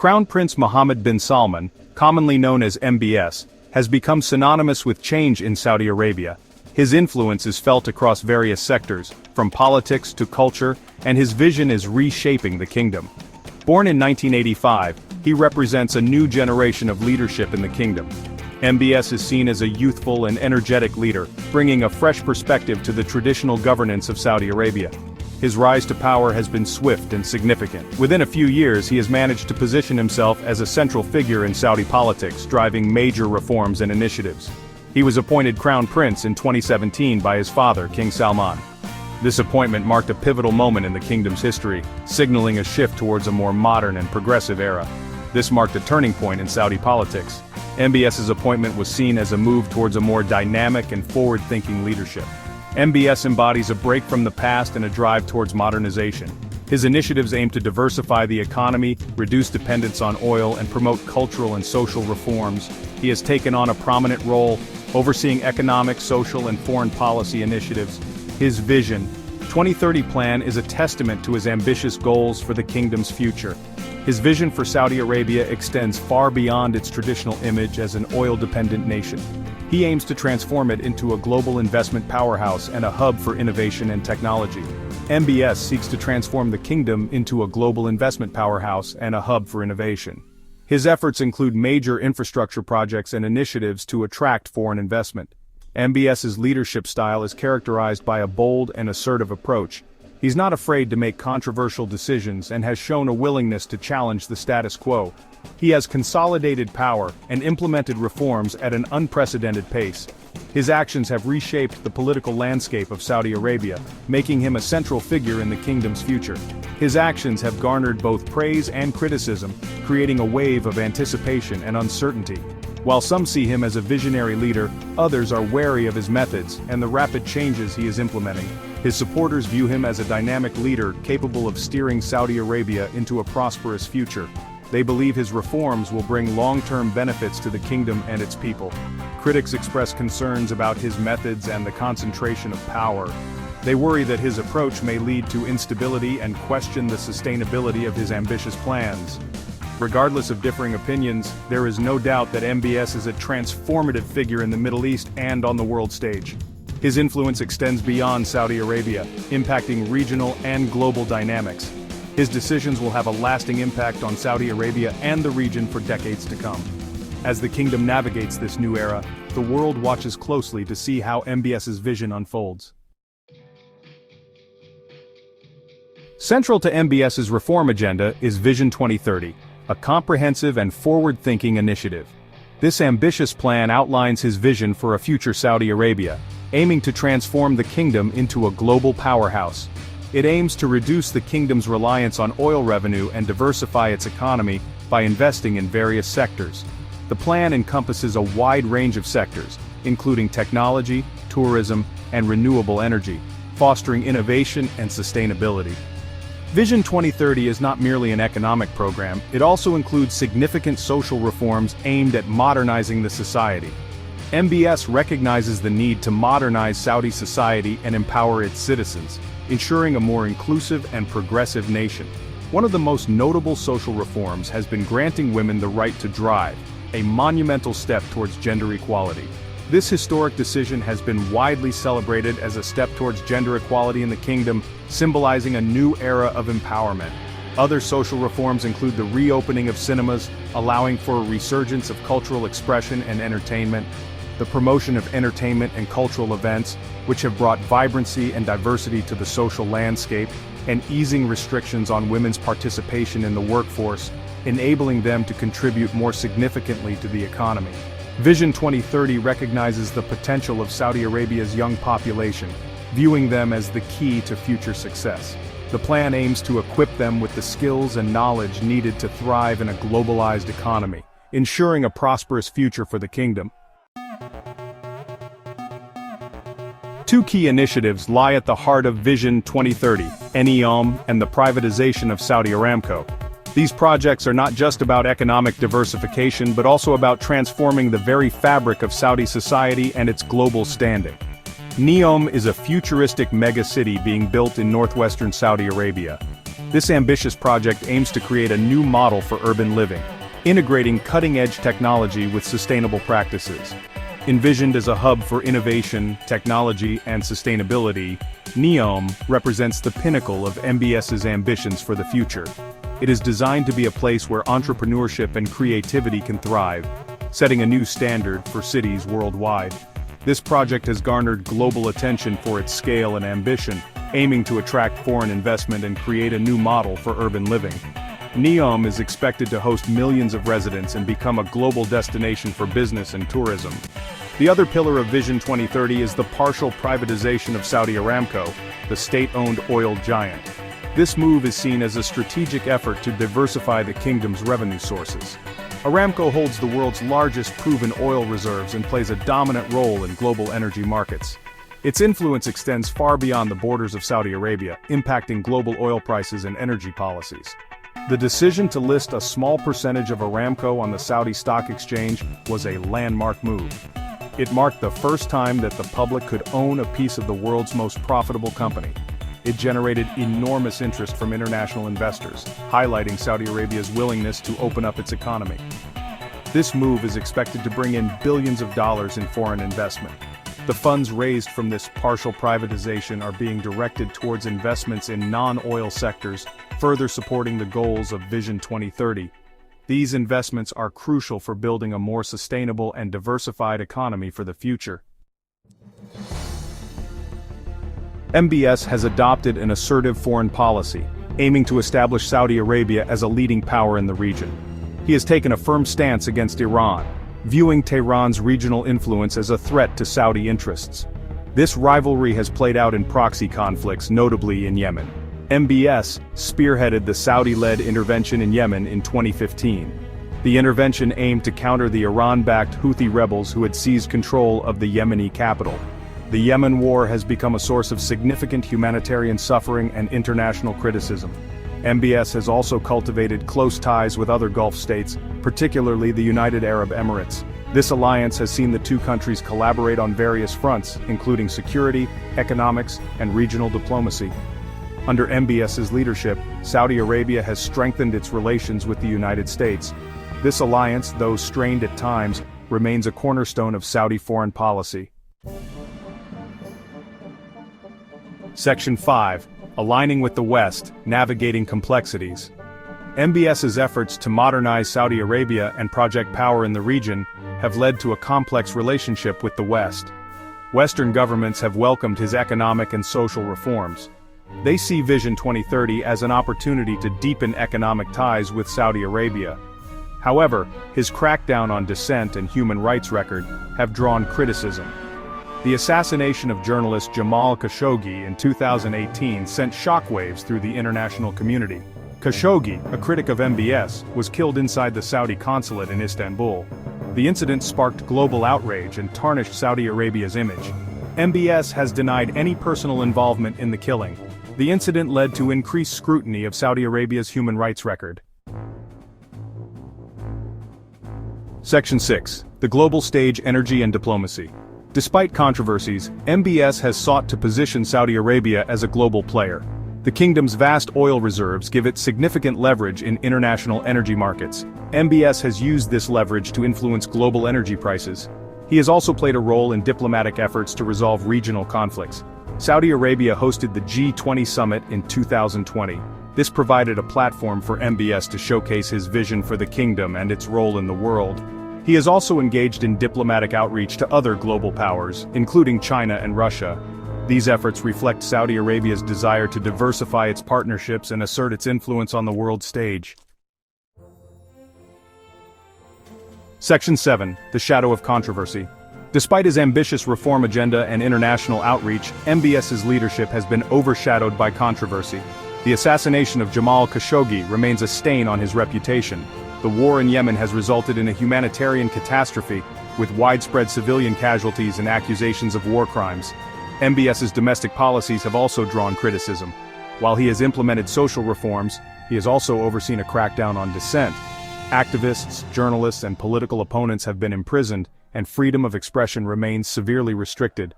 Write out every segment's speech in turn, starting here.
Crown Prince Mohammed bin Salman, commonly known as MBS, has become synonymous with change in Saudi Arabia. His influence is felt across various sectors, from politics to culture, and his vision is reshaping the kingdom. Born in 1985, he represents a new generation of leadership in the kingdom. MBS is seen as a youthful and energetic leader, bringing a fresh perspective to the traditional governance of Saudi Arabia. His rise to power has been swift and significant. Within a few years, he has managed to position himself as a central figure in Saudi politics, driving major reforms and initiatives. He was appointed Crown Prince in 2017 by his father, King Salman. This appointment marked a pivotal moment in the kingdom's history, signaling a shift towards a more modern and progressive era. This marked a turning point in Saudi politics. MBS's appointment was seen as a move towards a more dynamic and forward-thinking leadership. MBS embodies a break from the past and a drive towards modernization. His initiatives aim to diversify the economy, reduce dependence on oil, and promote cultural and social reforms. He has taken on a prominent role, overseeing economic, social, and foreign policy initiatives. His Vision 2030 plan is a testament to his ambitious goals for the kingdom's future. His vision for Saudi Arabia extends far beyond its traditional image as an oil-dependent nation. He aims to transform it into a global investment powerhouse and a hub for innovation and technology. MBS seeks to transform the kingdom into a global investment powerhouse and a hub for innovation. His efforts include major infrastructure projects and initiatives to attract foreign investment. MBS's leadership style is characterized by a bold and assertive approach. He's not afraid to make controversial decisions and has shown a willingness to challenge the status quo. He has consolidated power and implemented reforms at an unprecedented pace. His actions have reshaped the political landscape of Saudi Arabia, making him a central figure in the kingdom's future. His actions have garnered both praise and criticism, creating a wave of anticipation and uncertainty. While some see him as a visionary leader, others are wary of his methods and the rapid changes he is implementing. His supporters view him as a dynamic leader capable of steering Saudi Arabia into a prosperous future. They believe his reforms will bring long-term benefits to the kingdom and its people. Critics express concerns about his methods and the concentration of power. They worry that his approach may lead to instability and question the sustainability of his ambitious plans. Regardless of differing opinions, there is no doubt that MBS is a transformative figure in the Middle East and on the world stage. His influence extends beyond Saudi Arabia, impacting regional and global dynamics. His decisions will have a lasting impact on Saudi Arabia and the region for decades to come. As the kingdom navigates this new era, the world watches closely to see how MBS's vision unfolds. Central to MBS's reform agenda is Vision 2030, a comprehensive and forward-thinking initiative. This ambitious plan outlines his vision for a future Saudi Arabia, aiming to transform the kingdom into a global powerhouse. It aims to reduce the kingdom's reliance on oil revenue and diversify its economy by investing in various sectors. The plan encompasses a wide range of sectors, including technology, tourism, and renewable energy, fostering innovation and sustainability. Vision 2030 is not merely an economic program, it also includes significant social reforms aimed at modernizing the society. MBS recognizes the need to modernize Saudi society and empower its citizens, ensuring a more inclusive and progressive nation. One of the most notable social reforms has been granting women the right to drive, a monumental step towards gender equality. This historic decision has been widely celebrated as a step towards gender equality in the kingdom, symbolizing a new era of empowerment. Other social reforms include the reopening of cinemas, allowing for a resurgence of cultural expression and entertainment, the promotion of entertainment and cultural events, which have brought vibrancy and diversity to the social landscape, and easing restrictions on women's participation in the workforce, enabling them to contribute more significantly to the economy. Vision 2030 recognizes the potential of Saudi Arabia's young population, viewing them as the key to future success. The plan aims to equip them with the skills and knowledge needed to thrive in a globalized economy, ensuring a prosperous future for the kingdom. Two key initiatives lie at the heart of Vision 2030, NEOM and the privatization of Saudi Aramco. These projects are not just about economic diversification but also about transforming the very fabric of Saudi society and its global standing. NEOM is a futuristic mega-city being built in northwestern Saudi Arabia. This ambitious project aims to create a new model for urban living, integrating cutting-edge technology with sustainable practices. Envisioned as a hub for innovation, technology, and sustainability, NEOM represents the pinnacle of MBS's ambitions for the future. It is designed to be a place where entrepreneurship and creativity can thrive, setting a new standard for cities worldwide. This project has garnered global attention for its scale and ambition, aiming to attract foreign investment and create a new model for urban living. NEOM is expected to host millions of residents and become a global destination for business and tourism. The other pillar of Vision 2030 is the partial privatization of Saudi Aramco, the state-owned oil giant. This move is seen as a strategic effort to diversify the kingdom's revenue sources. Aramco holds the world's largest proven oil reserves and plays a dominant role in global energy markets. Its influence extends far beyond the borders of Saudi Arabia, impacting global oil prices and energy policies. The decision to list a small percentage of Aramco on the Saudi Stock Exchange was a landmark move. It marked the first time that the public could own a piece of the world's most profitable company. It generated enormous interest from international investors, highlighting Saudi Arabia's willingness to open up its economy. This move is expected to bring in billions of dollars in foreign investment. The funds raised from this partial privatization are being directed towards investments in non-oil sectors, further supporting the goals of Vision 2030. These investments are crucial for building a more sustainable and diversified economy for the future. MBS has adopted an assertive foreign policy, aiming to establish Saudi Arabia as a leading power in the region. He has taken a firm stance against Iran, viewing Tehran's regional influence as a threat to Saudi interests. This rivalry has played out in proxy conflicts, notably in Yemen. MBS spearheaded the Saudi-led intervention in Yemen in 2015. The intervention aimed to counter the Iran-backed Houthi rebels who had seized control of the Yemeni capital. The Yemen war has become a source of significant humanitarian suffering and international criticism. MBS has also cultivated close ties with other Gulf states, particularly the United Arab Emirates. This alliance has seen the two countries collaborate on various fronts, including security, economics, and regional diplomacy. Under MBS's leadership, Saudi Arabia has strengthened its relations with the United States. This alliance, though strained at times, remains a cornerstone of Saudi foreign policy. Section 5. Aligning with the West, Navigating Complexities. MBS's efforts to modernize Saudi Arabia and project power in the region have led to a complex relationship with the West. Western governments have welcomed his economic and social reforms. They see Vision 2030 as an opportunity to deepen economic ties with Saudi Arabia. However, his crackdown on dissent and human rights record have drawn criticism. The assassination of journalist Jamal Khashoggi in 2018 sent shockwaves through the international community. Khashoggi, a critic of MBS, was killed inside the Saudi consulate in Istanbul. The incident sparked global outrage and tarnished Saudi Arabia's image. MBS has denied any personal involvement in the killing. The incident led to increased scrutiny of Saudi Arabia's human rights record. Section 6. The Global Stage, Energy and Diplomacy. Despite controversies, MBS has sought to position Saudi Arabia as a global player. The kingdom's vast oil reserves give it significant leverage in international energy markets. MBS has used this leverage to influence global energy prices. He has also played a role in diplomatic efforts to resolve regional conflicts. Saudi Arabia hosted the G20 summit in 2020. This provided a platform for MBS to showcase his vision for the kingdom and its role in the world. He has also engaged in diplomatic outreach to other global powers, including China and Russia. These efforts reflect Saudi Arabia's desire to diversify its partnerships and assert its influence on the world stage. Section 7. The Shadow of Controversy. Despite his ambitious reform agenda and international outreach, MBS's leadership has been overshadowed by controversy. The assassination of Jamal Khashoggi remains a stain on his reputation. The war in Yemen has resulted in a humanitarian catastrophe, with widespread civilian casualties and accusations of war crimes. MBS's domestic policies have also drawn criticism. While he has implemented social reforms, he has also overseen a crackdown on dissent. Activists, journalists, and political opponents have been imprisoned, and freedom of expression remains severely restricted.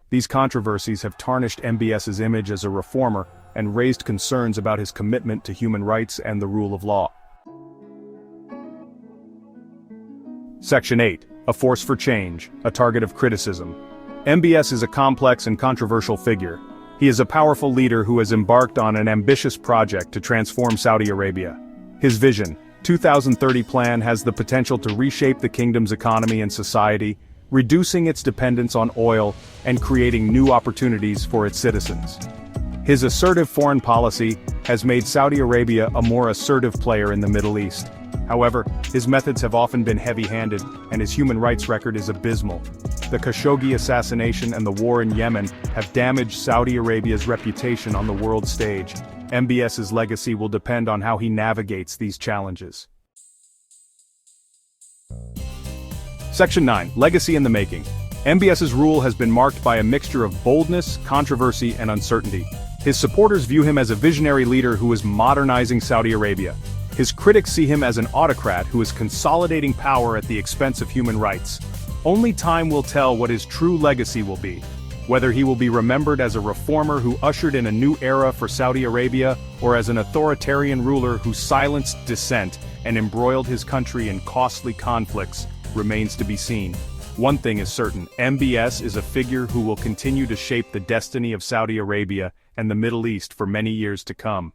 These controversies have tarnished MBS's image as a reformer, and raised concerns about his commitment to human rights and the rule of law. Section 8. A force for change, a target of criticism. MBS is a complex and controversial figure. He is a powerful leader who has embarked on an ambitious project to transform Saudi Arabia. His vision, 2030 plan, has the potential to reshape the kingdom's economy and society, reducing its dependence on oil and creating new opportunities for its citizens. His assertive foreign policy has made Saudi Arabia a more assertive player in the Middle East. However, his methods have often been heavy-handed, and his human rights record is abysmal. The Khashoggi assassination and the war in Yemen have damaged Saudi Arabia's reputation on the world stage. MBS's legacy will depend on how he navigates these challenges. Section 9. Legacy in the making. MBS's rule has been marked by a mixture of boldness, controversy, and uncertainty. His supporters view him as a visionary leader who is modernizing Saudi Arabia. His critics see him as an autocrat who is consolidating power at the expense of human rights. Only time will tell what his true legacy will be. Whether he will be remembered as a reformer who ushered in a new era for Saudi Arabia, or as an authoritarian ruler who silenced dissent and embroiled his country in costly conflicts, remains to be seen. One thing is certain: MBS is a figure who will continue to shape the destiny of Saudi Arabia and the Middle East for many years to come.